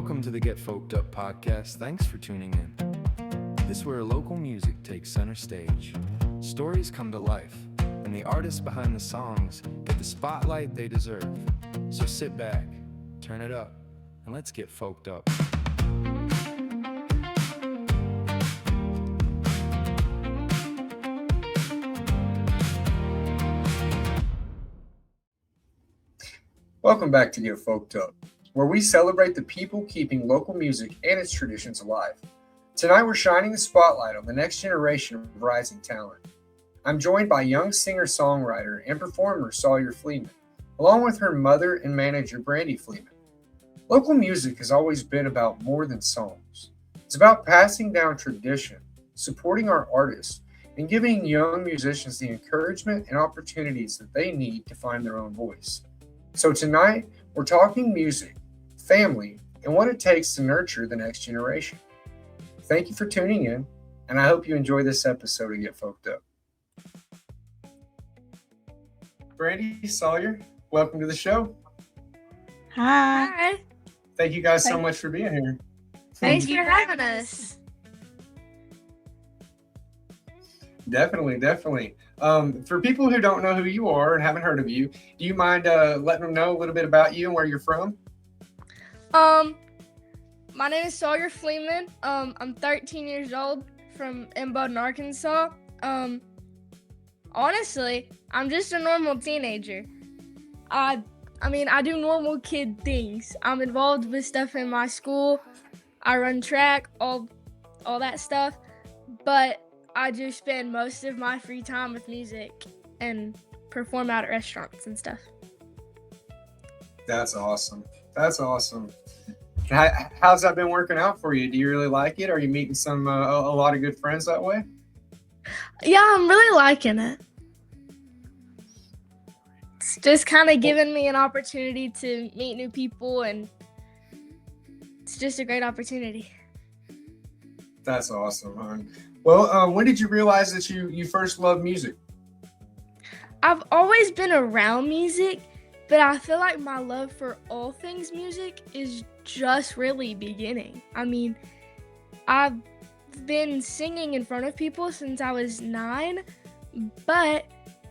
Welcome to the Get Folked Up podcast. Thanks for tuning in. This is where local music takes center stage. Stories come to life, and the artists behind the songs get the spotlight they deserve. So sit back, turn it up, and let's get folked up. Welcome back to Get Folked Up, where we celebrate the people keeping local music and its traditions alive. Tonight we're shining the spotlight on the next generation of rising talent. I'm joined by young singer-songwriter and performer Sawyer Fleeman, along with her mother and manager Brandy Fleeman. Local music has always been about more than songs. It's about passing down tradition, supporting our artists, and giving young musicians the encouragement and opportunities that they need to find their own voice. So tonight, we're talking music, family, and what it takes to nurture the next generation. Thank you for tuning in, and I hope you enjoy this episode of Get Folked Up. Brandy, Sawyer, welcome to the show. Hi. Thank you guys so much for being here. Thanks for having us. Definitely. For people who don't know who you are and haven't heard of you, do you mind letting them know a little bit about you and where you're from? My name is Sawyer Fleeman. I'm 13 years old from Bowden, Arkansas. Honestly, I'm just a normal teenager. I do normal kid things. I'm involved with stuff in my school. I run track, all that stuff. But I do spend most of my free time with music and perform out at restaurants and stuff. That's awesome. How's that been working out for you? Do you really like it? Are you meeting a lot of good friends that way? Yeah, I'm really liking it. It's just kind of giving me an opportunity to meet new people, and it's just a great opportunity. That's awesome, hon. Well, when did you realize that you first loved music? I've always been around music, but I feel like my love for all things music is just really beginning. I mean, I've been singing in front of people since I was 9, but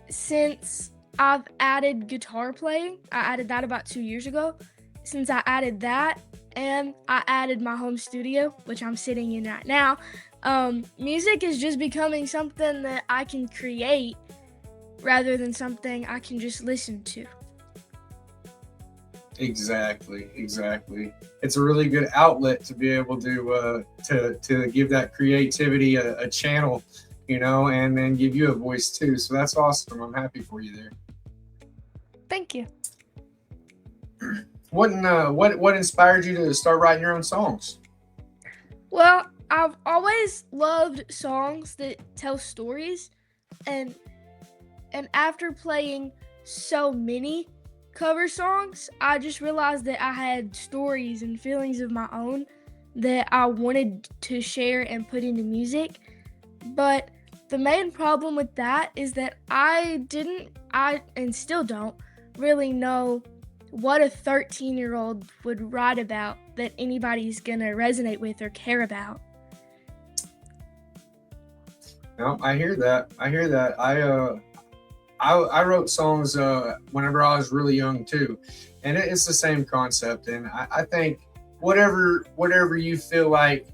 since I've added guitar playing, I added that about 2 years ago. Since I added that, and I added my home studio, which I'm sitting in right now, music is just becoming something that I can create rather than something I can just listen to. Exactly. It's a really good outlet to be able to give that creativity a channel, and then give you a voice too. So that's awesome. I'm happy for you there. Thank you. What inspired you to start writing your own songs? Well, I've always loved songs that tell stories, and after playing so many cover songs, I just realized that I had stories and feelings of my own that I wanted to share and put into music. But the main problem with that is that I and still don't really know what a 13-year-old would write about that anybody's gonna resonate with or care about. No, I hear that. I wrote songs whenever I was really young too, and it's the same concept. And I think whatever you feel like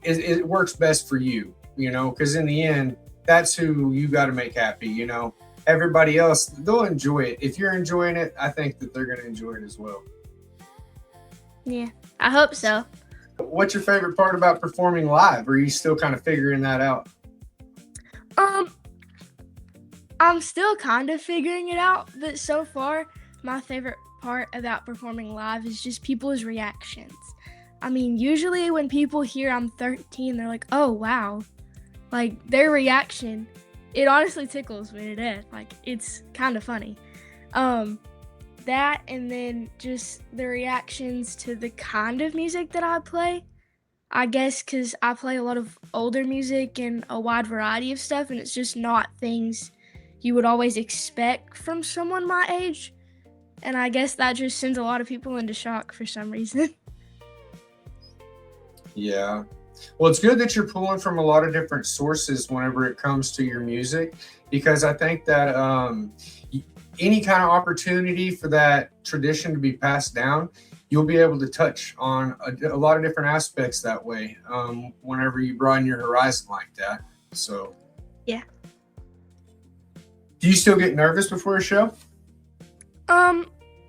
it works best for you, because in the end, that's who you got to make happy. Everybody else, they'll enjoy it. If you're enjoying it, I think that they're going to enjoy it as well. Yeah, I hope so. What's your favorite part about performing live? Or are you still kind of figuring that out? I'm still kind of figuring it out, but so far, my favorite part about performing live is just people's reactions. I mean, usually when people hear I'm 13, they're like, oh, wow. Like, their reaction, it honestly tickles me to death. Like, it's kind of funny. That, and then just the reactions to the kind of music that I play. I guess because I play a lot of older music and a wide variety of stuff, and it's just not things you would always expect from someone my age. And I guess that just sends a lot of people into shock for some reason. Yeah. Well, it's good that you're pulling from a lot of different sources whenever it comes to your music, because I think that any kind of opportunity for that tradition to be passed down, you'll be able to touch on a lot of different aspects that way whenever you broaden your horizon like that. So, Yeah. do you still get nervous before a show?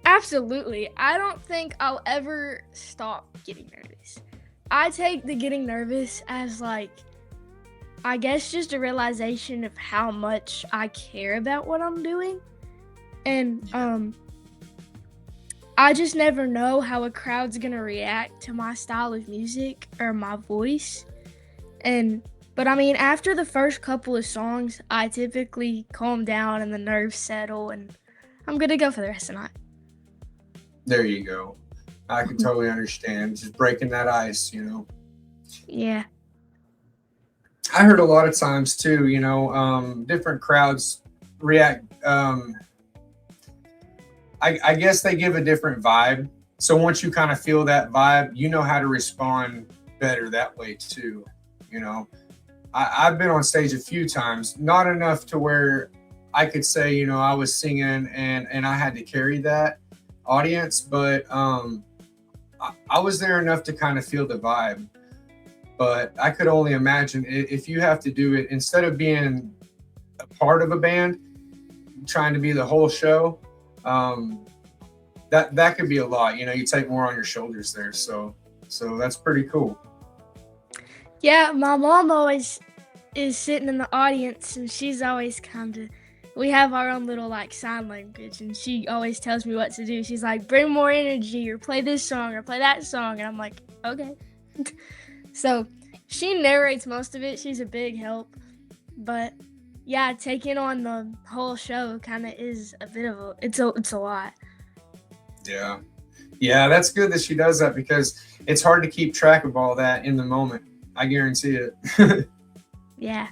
Absolutely. I don't think I'll ever stop getting nervous. I take the getting nervous as like, I guess just a realization of how much I care about what I'm doing. And I just never know how a crowd's gonna react to my style of music or my voice. But I mean, after the first couple of songs, I typically calm down and the nerves settle, and I'm good to go for the rest of the night. There you go. I can totally understand. Just breaking that ice, you know. Yeah. I heard a lot of times too, different crowds react. I guess they give a different vibe. So once you kind of feel that vibe, you know how to respond better that way too. I've been on stage a few times, not enough to where I could say, I was singing and I had to carry that audience, but I was there enough to kind of feel the vibe. But I could only imagine if you have to do it instead of being a part of a band, trying to be the whole show. That could be a lot. You take more on your shoulders there. So that's pretty cool. Yeah, my mom always is sitting in the audience, and she's always we have our own little like sign language, and she always tells me what to do. She's like, bring more energy, or play this song, or play that song, and I'm like, okay. So she narrates most of it. She's a big help, but yeah, taking on the whole show kind of is a bit of it's a lot. Yeah, that's good that she does that, because it's hard to keep track of all that in the moment. I guarantee it. Yeah.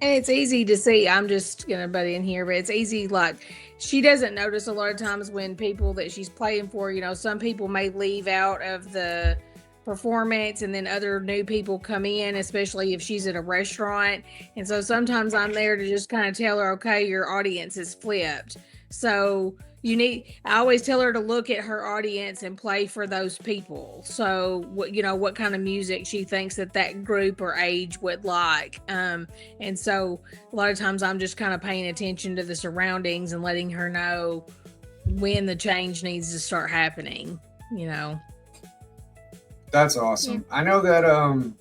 And it's easy to see. I'm just going to butt in here, but it's easy. Like, she doesn't notice a lot of times when people that she's playing for, some people may leave out of the performance and then other new people come in, especially if she's at a restaurant. And so sometimes I'm there to just kind of tell her, okay, your audience is flipped. So I always tell her to look at her audience and play for those people. So what kind of music she thinks that group or age would like. And so a lot of times I'm just kind of paying attention to the surroundings and letting her know when the change needs to start happening, That's awesome. Yeah. I know that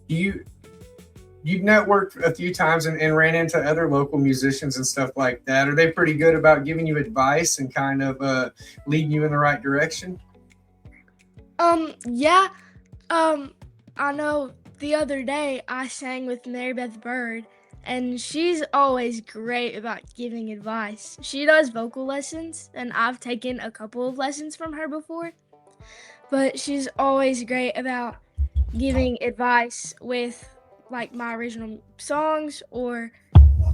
you've networked a few times and ran into other local musicians and stuff like that. Are they pretty good about giving you advice and kind of leading you in the right direction? Yeah. I know the other day I sang with Mary Beth Bird, and she's always great about giving advice. She does vocal lessons, and I've taken a couple of lessons from her before. But she's always great about giving advice with like my original songs or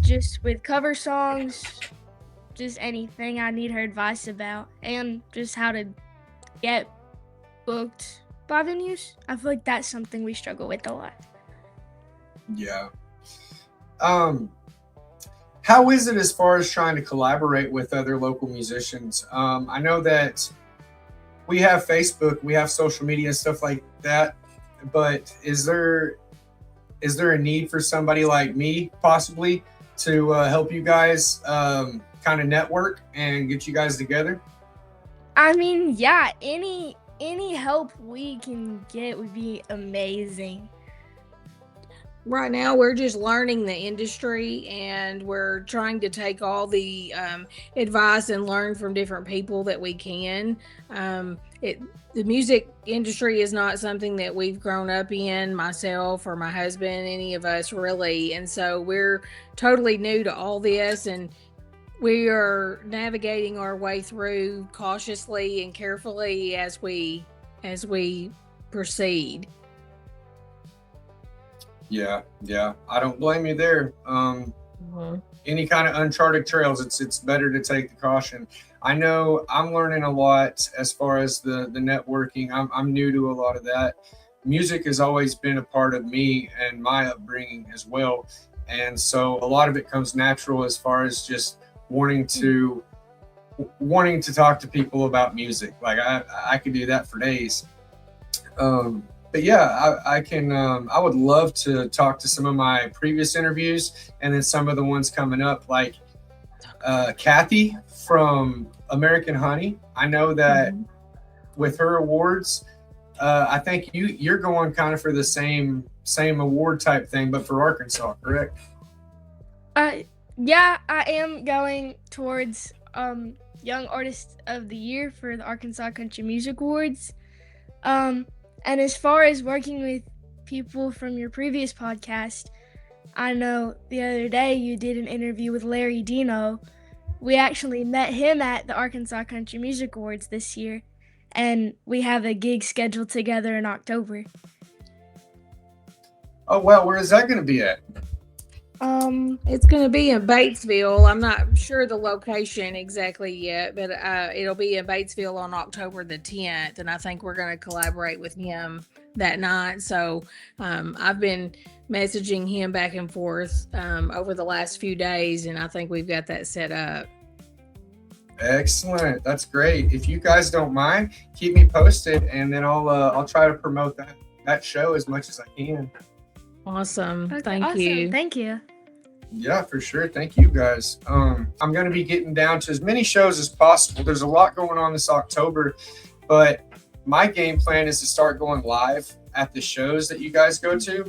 just with cover songs, just anything I need her advice about, and just how to get booked by venues. I feel like that's something we struggle with a lot. Yeah. How is it as far as trying to collaborate with other local musicians? I know that we have Facebook, we have social media and stuff like that, but is there a need for somebody like me possibly to help you guys kind of network and get you guys together? I mean, yeah, any help we can get would be amazing. Right now, we're just learning the industry, and we're trying to take all the advice and learn from different people that we can. The music industry is not something that we've grown up in, myself or my husband, any of us really. And so we're totally new to all this, and we are navigating our way through cautiously and carefully as we proceed. Yeah. I don't blame you there. Any kind of uncharted trails, it's better to take the caution. I know I'm learning a lot as far as the networking. I'm new to a lot of that. Music has always been a part of me and my upbringing as well, and so a lot of it comes natural as far as just wanting to talk to people about music. Like I could do that for days. But yeah, I can. I would love to talk to some of my previous interviews, and then some of the ones coming up, like Kathy from American Honey. I know that with her awards, I think you're going kind of for the same award type thing, but for Arkansas, correct? Yeah, I am going towards Young Artist of the Year for the Arkansas Country Music Awards. And as far as working with people from your previous podcast, I know the other day you did an interview with Larry Dino. We actually met him at the Arkansas Country Music Awards this year, and we have a gig scheduled together in October. Oh wow, where is that going to be at? It's going to be in Batesville. I'm not sure the location exactly yet, but it'll be in Batesville on October the 10th, and I think we're going to collaborate with him that night. So I've been messaging him back and forth over the last few days, and I think we've got that set up. Excellent, that's great. If you guys don't mind, keep me posted, and then I'll try to promote that show as much as I can. Awesome. Okay, Thank you. Thank you. Yeah, for sure. Thank you guys. I'm going to be getting down to as many shows as possible. There's a lot going on this October, but my game plan is to start going live at the shows that you guys go to.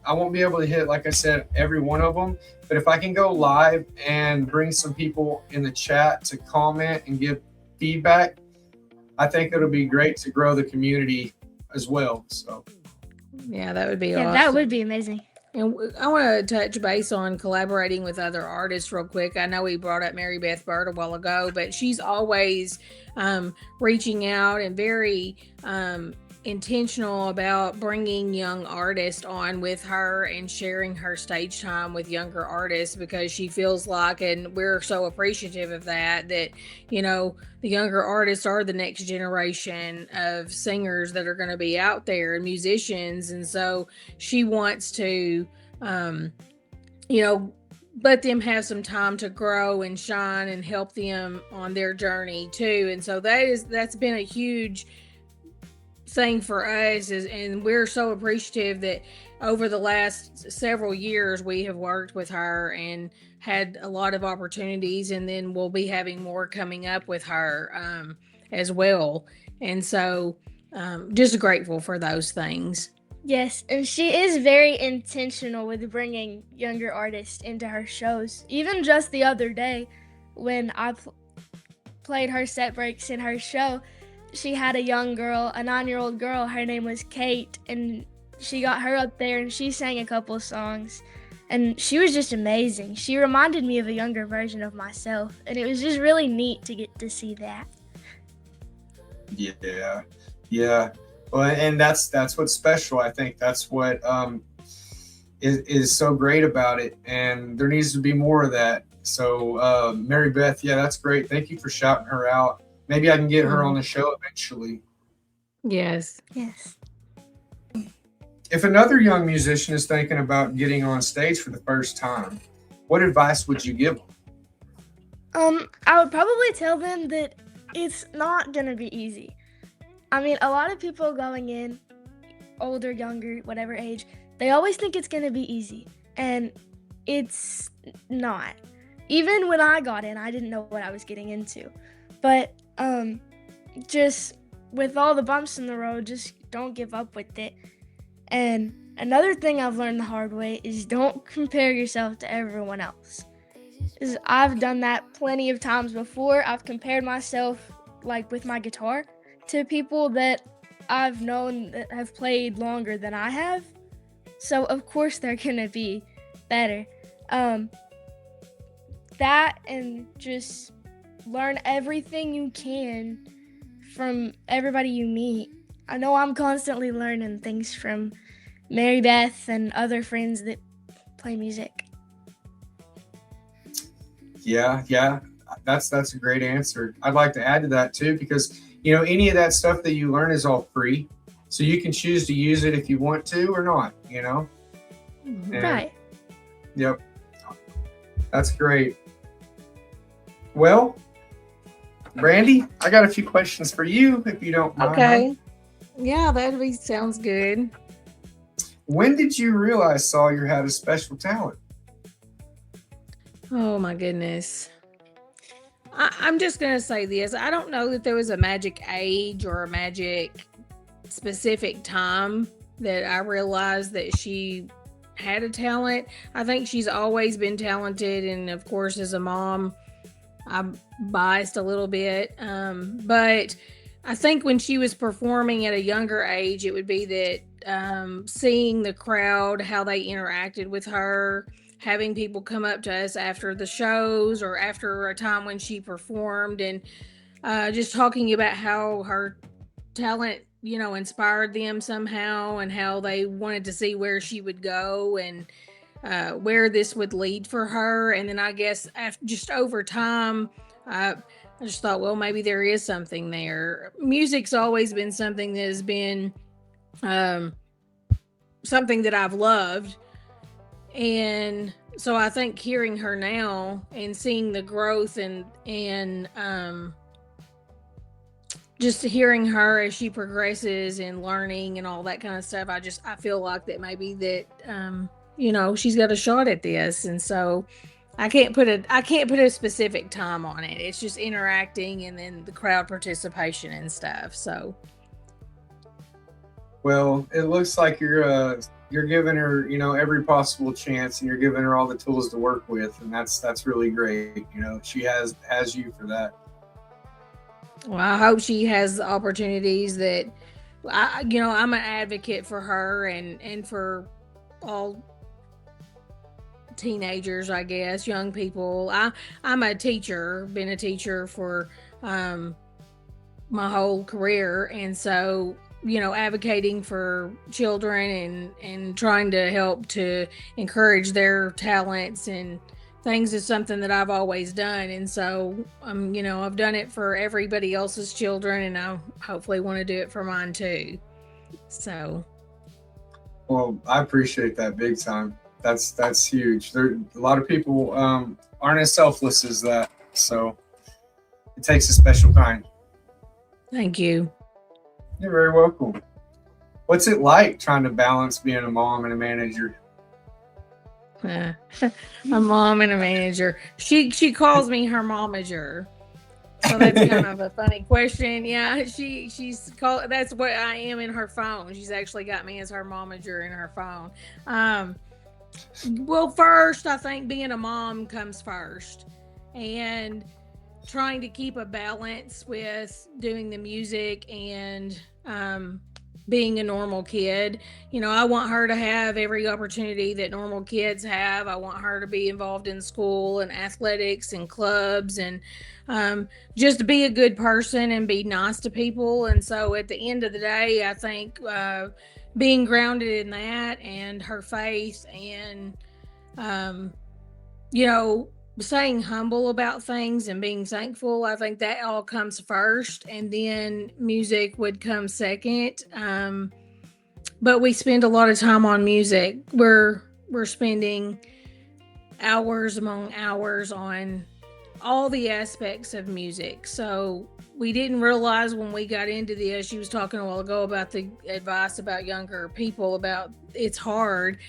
I won't be able to hit, like I said, every one of them, but if I can go live and bring some people in the chat to comment and give feedback, I think it'll be great to grow the community as well. So yeah, that would be awesome. Yeah, that would be amazing. And I want to touch base on collaborating with other artists real quick. I know we brought up Mary Beth Bird a while ago, but she's always reaching out and very intentional about bringing young artists on with her and sharing her stage time with younger artists, because she feels like, and we're so appreciative of that, you know, the younger artists are the next generation of singers that are going to be out there and musicians. And so she wants to, you know, let them have some time to grow and shine and help them on their journey too. And so that's been a huge thing for us, and we're so appreciative that over the last several years we have worked with her and had a lot of opportunities, and then we'll be having more coming up with her as well. And so just grateful for those things. Yes, and she is very intentional with bringing younger artists into her shows. Even just the other day when I played her set breaks in her show, she had a young girl, a 9-year-old girl. Her name was Kate, and she got her up there and she sang a couple of songs, and she was just amazing. She reminded me of a younger version of myself, and it was just really neat to get to see that. Yeah. Well, and that's what's special. I think that's what is so great about it, and there needs to be more of that. So Mary Beth, yeah, that's great. Thank you for shouting her out. Maybe I can get her on the show eventually. Yes. If another young musician is thinking about getting on stage for the first time, what advice would you give them? I would probably tell them that it's not going to be easy. I mean, a lot of people going in, older, younger, whatever age, they always think it's going to be easy, and it's not. Even when I got in, I didn't know what I was getting into. But just with all the bumps in the road, just don't give up with it. And another thing I've learned the hard way is don't compare yourself to everyone else. 'Cause I've done that plenty of times before. I've compared myself, like with my guitar, to people that I've known that have played longer than I have. So of course they're gonna be better. That, and just learn everything you can from everybody you meet. I know I'm constantly learning things from Mary Beth and other friends that play music. Yeah. That's a great answer. I'd like to add to that too, because any of that stuff that you learn is all free, so you can choose to use it if you want to or not. And, Right. Yep, that's great. Well, Brandy, I got a few questions for you, if you don't mind. Okay. Yeah, sounds good. When did you realize Sawyer had a special talent? Oh my goodness. I'm just going to say this. I don't know that there was a magic age or a magic specific time that I realized that she had a talent. I think she's always been talented. And of course, as a mom, I'm biased a little bit. But I think when she was performing at a younger age, it would be that seeing the crowd, how they interacted with her, having people come up to us after the shows or after a time when she performed, and just talking about how her talent, inspired them somehow, and how they wanted to see where she would go and where this would lead for her. And then I guess just over time, I just thought, well, maybe there is something there. Music's always been something that has been something that I've loved. And so I think hearing her now and seeing the growth and just hearing her as she progresses and learning and all that kind of stuff, I feel like that maybe that she's got a shot at this. And so I can't put a specific time on it. It's just interacting and then the crowd participation and stuff. So Well, it looks like you're giving her, every possible chance, and you're giving her all the tools to work with, and that's really great. She has you for that. well, I hope she has the opportunities that I'm an advocate for her and for all teenagers, I guess, young people. I'm a teacher, been a teacher for my whole career, and so advocating for children and trying to help to encourage their talents and things is something that I've always done. And so I've done it for everybody else's children, and I hopefully want to do it for mine too. So Well, I appreciate that big time. That's huge. A lot of people aren't as selfless as that, so it takes a special kind. thank you. You're very welcome. What's it like trying to balance being a mom and a manager? A mom and a manager. She calls me her momager. So that's kind of a funny question. Yeah, she's called. That's what I am in her phone. She's actually got me as her momager in her phone. Well, first, I think being a mom comes first, and trying to keep a balance with doing the music and being a normal kid. I want her to have every opportunity that normal kids have. I want her to be involved in school and athletics and clubs, and just be a good person and be nice to people. And so at the end of the day, I think being grounded in that and her faith and staying humble about things and being thankful, I think that all comes first, and then music would come second. But we spend a lot of time on music. We're spending hours among hours on all the aspects of music. So we didn't realize when we got into this, she was talking a while ago about the advice about younger people about it's hard.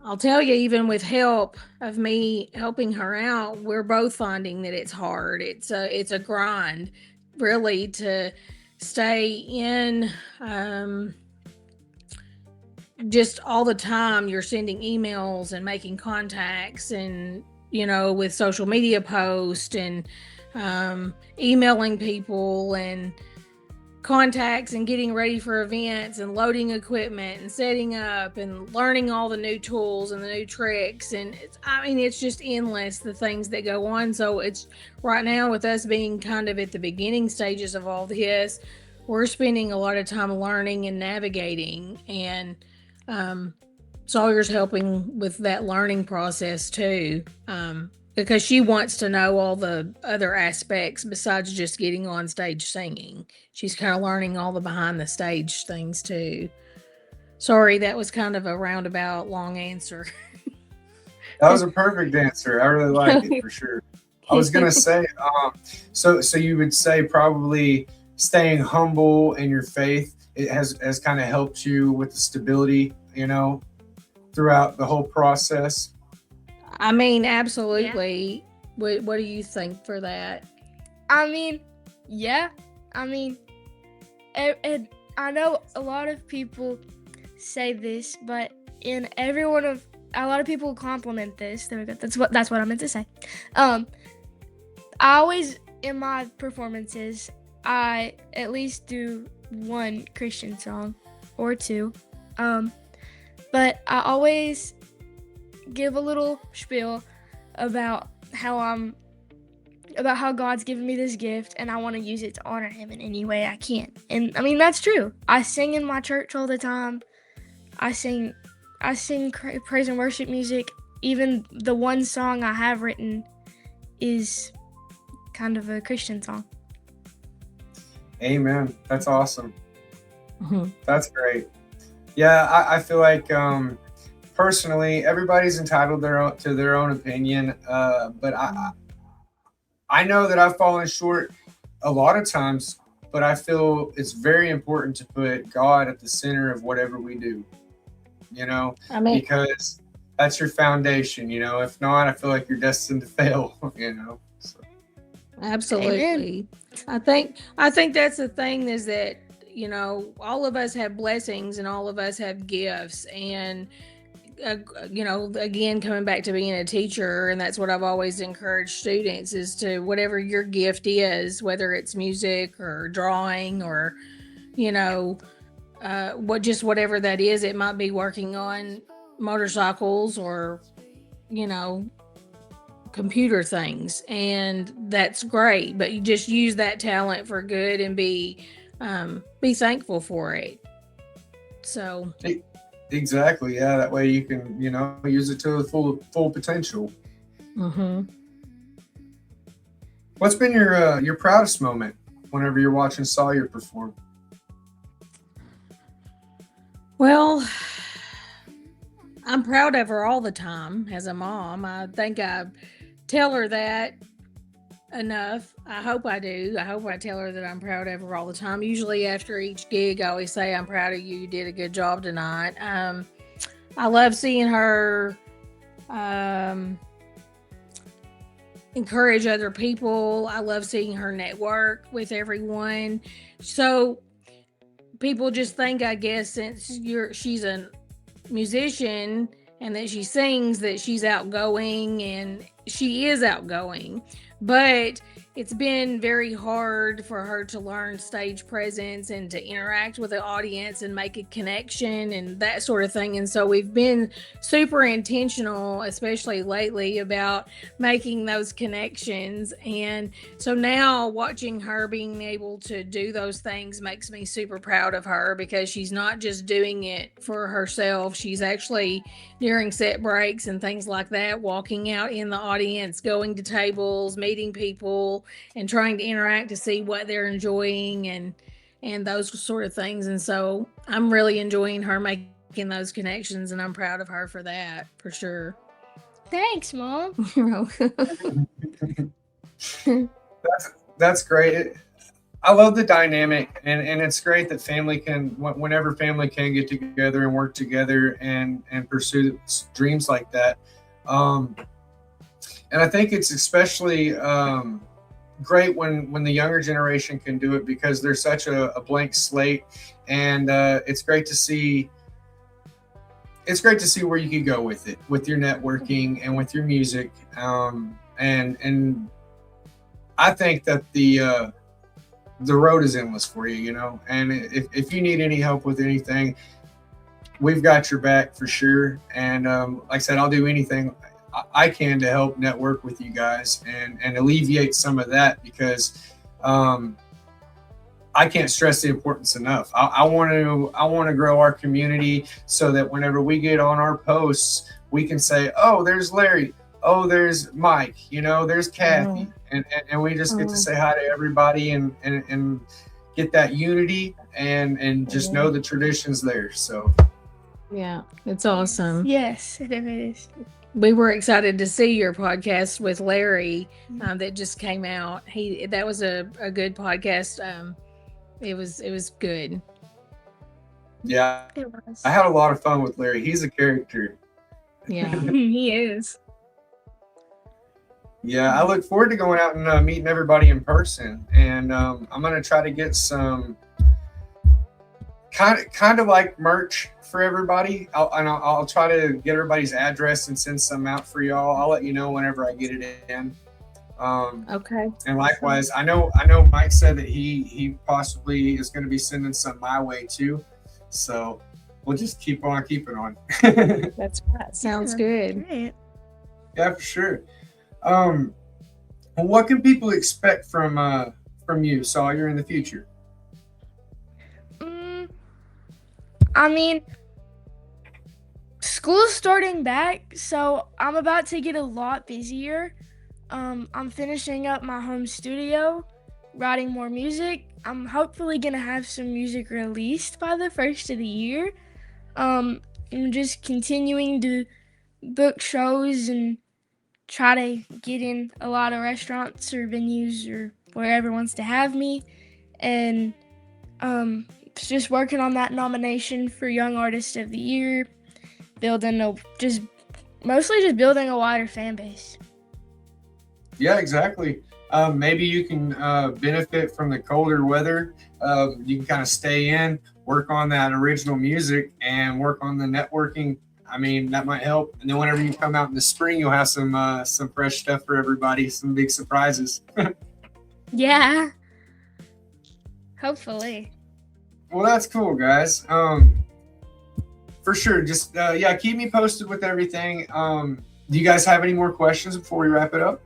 I'll tell you, even with help of me helping her out, we're both finding that it's hard. It's a grind, really, to stay in. Just all the time, you're sending emails and making contacts, and with social media posts and emailing people and contacts and getting ready for events and loading equipment and setting up and learning all the new tools and the new tricks. And it's just endless, the things that go on. So it's right now, with us being kind of at the beginning stages of all this, we're spending a lot of time learning and navigating, and Sawyer's helping with that learning process too. because she wants to know all the other aspects besides just getting on stage singing. She's kind of learning all the behind the stage things too. Sorry, that was kind of a roundabout long answer. That was a perfect answer. I really like it for sure. I was gonna say, so you would say probably staying humble in your faith it has kind of helped you with the stability, throughout the whole process. I mean, absolutely. What do you think for that? I mean, yeah. I mean, I know a lot of people say this, but in every one of a lot of people compliment this. There we go. That's what I meant to say. I always in my performances, I at least do one Christian song or two. But I always give a little spiel about how God's given me this gift and I want to use it to honor him in any way I can. And I mean, that's true. I sing in my church all the time. I sing praise and worship music. Even the one song I have written is kind of a Christian song. Amen. That's awesome. Mm-hmm. That's great. Yeah, I feel like personally, everybody's entitled to their own opinion, but I know that I've fallen short a lot of times, but I feel it's very important to put God at the center of whatever we do, because that's your foundation, If not, I feel like you're destined to fail, So. Absolutely. Amen. I think that's the thing is that, all of us have blessings and all of us have gifts. And, again, coming back to being a teacher, and that's what I've always encouraged students is to whatever your gift is, whether it's music or drawing or, whatever that is, it might be working on motorcycles or, computer things, and that's great, but you just use that talent for good and be thankful for it. So exactly, yeah, that way you can use it to the full potential. Mm-hmm. What's been your proudest moment whenever you're watching Sawyer perform? Well, I'm proud of her all the time as a mom. I think I tell her that enough. I hope I do. I hope I tell her that I'm proud of her all the time. Usually after each gig, I always say, I'm proud of you. You did a good job tonight. I love seeing her encourage other people. I love seeing her network with everyone. So people just think, I guess, since she's a musician and that she sings, that she's outgoing, and she is outgoing, but it's been very hard for her to learn stage presence and to interact with the audience and make a connection and that sort of thing. And so we've been super intentional, especially lately, about making those connections. And so now watching her being able to do those things makes me super proud of her, because she's not just doing it for herself. She's actually, during set breaks and things like that, walking out in the audience, going to tables, meeting people, and trying to interact to see what they're enjoying and those sort of things. And so I'm really enjoying her making those connections, and I'm proud of her for that, for sure. Thanks, Mom. You're welcome. That's great. I love the dynamic, and it's great that whenever family can get together and work together and pursue dreams like that. And I think it's especially great when the younger generation can do it, because they're such a blank slate, and it's great to see where you could go with it, with your networking and with your music. And I think that the road is endless for you, and if you need any help with anything, we've got your back for sure. And like I said, I'll do anything I can to help network with you guys and alleviate some of that, because I can't stress the importance enough. I want to grow our community so that whenever we get on our posts, we can say, oh, there's Larry. oh, there's Mike, there's Kathy, Oh, and we just get to oh, say hi to everybody and get that unity and just yeah. know the traditions there. So Yeah, it's Yes, awesome. yes, it is. We were excited to see your podcast with Larry that just came out. That was a good podcast. It was good. yeah, It I was. had a lot of fun with Larry. He's a character. Yeah. He is. Yeah, I look forward to going out and meeting everybody in person, and I'm gonna try to get some kind of like merch for everybody. I'll try to get everybody's address and send some out for y'all. I'll let you know whenever I get it in. Okay. And likewise, I know Mike said that he possibly is going to be sending some my way too. So we'll just keep on keeping on. That's right. Sounds Yeah, good. great. Yeah, for sure. Um, what can people expect from you, Sawyer, in the future? Mm, I mean, school's starting back, so I'm about to get a lot busier. I'm finishing up my home studio, writing more music. I'm hopefully gonna have some music released by the first of the year. I'm just continuing to book shows and try to get in a lot of restaurants or venues or wherever wants to have me. And just working on that nomination for Young Artist of the Year, just mostly just building a wider fan base. Yeah, exactly. Maybe you can benefit from the colder weather. You can kind of stay in, work on that original music, and work on the networking. I mean, that might help. And then whenever you come out in the spring, you'll have some fresh stuff for everybody, some big surprises. Yeah, hopefully. Well, that's cool, guys. For sure. Just yeah, keep me posted with everything. Do you guys have any more questions before we wrap it up?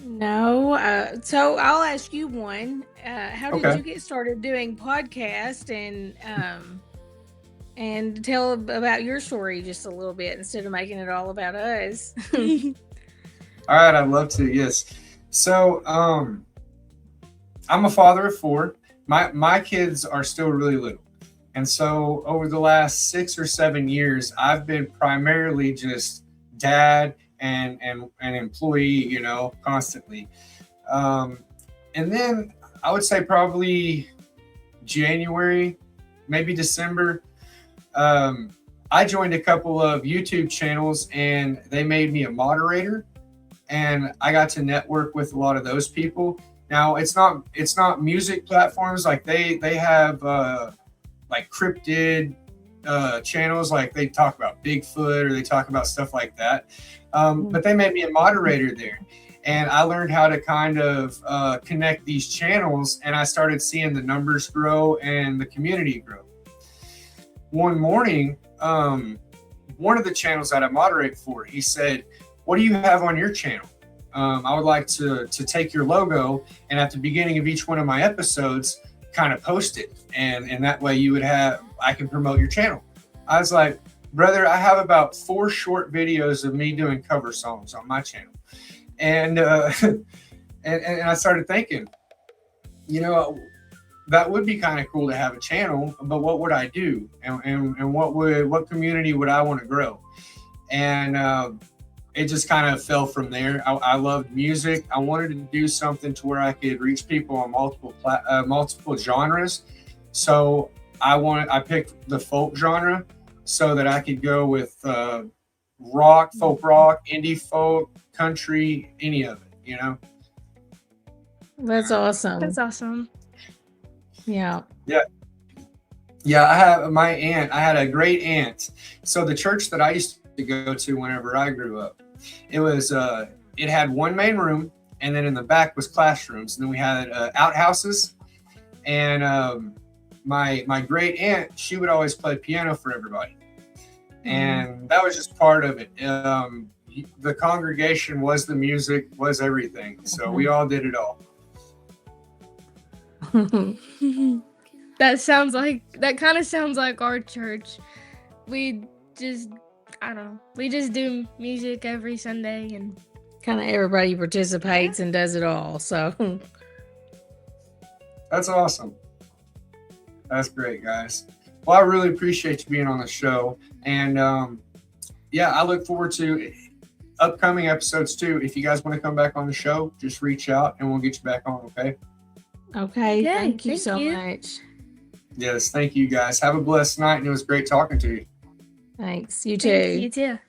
No. So I'll ask you one. How did Okay. you get started doing podcast and tell about your story just a little bit instead of making it all about us? All right, I'd love to. Yes. So, I'm a father of four. My kids are still really little, and so over the last 6 or 7 years, I've been primarily just dad and an employee, constantly. Um, and then I would say probably January, maybe December. Um, I joined a couple of YouTube channels, and they made me a moderator, and I got to network with a lot of those people. Now it's not music platforms like they have like cryptid channels, like they talk about Bigfoot or they talk about stuff like that. But they made me a moderator there, and I learned how to kind of connect these channels, and I started seeing the numbers grow and the community grow. One morning, one of the channels that I moderate for, he said, "What do you have on your channel? I would like to take your logo, and at the beginning of each one of my episodes, kind of post it, and that way I can promote your channel." I was like, "Brother, I have about 4 short videos of me doing cover songs on my channel," and and I started thinking, you know, that would be kind of cool to have a channel, but what would I do, and what community would I want to grow? And it just kind of fell from there. I loved music. I wanted to do something to where I could reach people on multiple genres. So I picked the folk genre so that I could go with rock, folk rock, indie folk, country, any of it. That's awesome. That's awesome. Yeah. Yeah, I have my aunt. I had a great aunt. So the church that I used to go to whenever I grew up, it had one main room, and then in the back was classrooms. And then we had outhouses. And my great aunt, she would always play piano for everybody, and that was just part of it. The congregation was the music, was everything. So we all did it all. That kind of sounds like our church. We just I don't know. We just do music every Sunday, and Kind of everybody participates and does it all. So That's awesome. That's great, guys. Well, I really appreciate you being on the show. And yeah, I look forward to upcoming episodes too. If you guys want to come back on the show, just reach out and we'll get you back on, okay? okay, Okay, thank you thank so you. much. Yes, thank you guys. Have a blessed night, and it was great talking to you. Thanks. You thanks, too. you too.